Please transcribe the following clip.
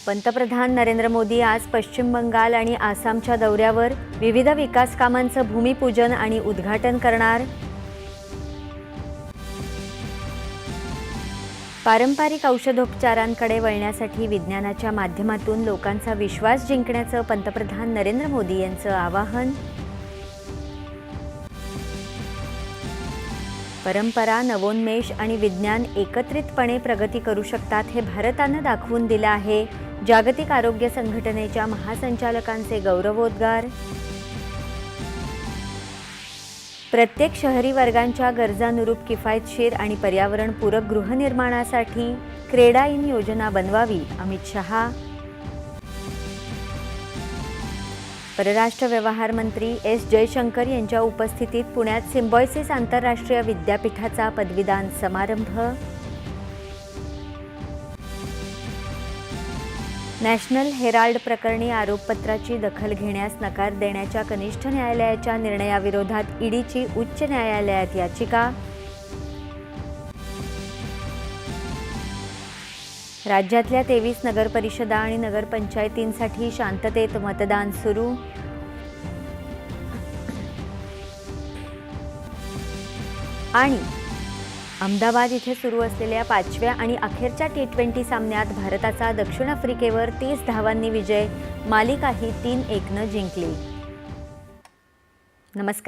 पंतप्रधान नरेंद्र मोदी आज पश्चिम बंगाल आणि आसामच्या दौऱ्यावर विविध विकास कामांचं भूमिपूजन आणि उद्घाटन करणार। पारंपरिक औषधोपचारांकडे वळण्यासाठी विज्ञानाच्या माध्यमातून लोकांचा विश्वास जिंकण्याचं पंतप्रधान नरेंद्र मोदी यांचं आवाहन। परंपरा, नवोन्मेष आणि विज्ञान एकत्रितपणे प्रगती करू शकतात हे भारतानं दाखवून दिलं आहे। जागतिक आरोग्य संघटनेच्या महासंचालकांचे गौरवोद्गार। प्रत्येक शहरी वर्गांच्या गरजानुरूप किफायतशीर आणि पर्यावरणपूरक गृहनिर्माणासाठी क्रेडा इन योजना बनवावी, अमित शहा। परराष्ट्र व्यवहार मंत्री एस जयशंकर यांच्या उपस्थितीत पुण्यात सिम्बायोसिस आंतरराष्ट्रीय विद्यापीठाचा पदवीदान समारंभ। नॅशनल हेराल्ड प्रकरणी आरोपपत्राची दखल घेण्यास नकार देण्याच्या कनिष्ठ न्यायालयाच्या निर्णयाविरोधात ईडीची उच्च न्यायालयात याचिका। राज्यातल्या 23 नगरपरिषदा आणि नगरपंचायतींसाठी शांततेत मतदान सुरू। आणि अहमदाबाद इथे सुरू असलेल्या 5व्या आणि अखेरच्या T20 सामन्यात भारताचा दक्षिण आफ्रिकेवर 30 धावांनी विजय, मालिकाही 3-1 जिंकली। नमस्कार।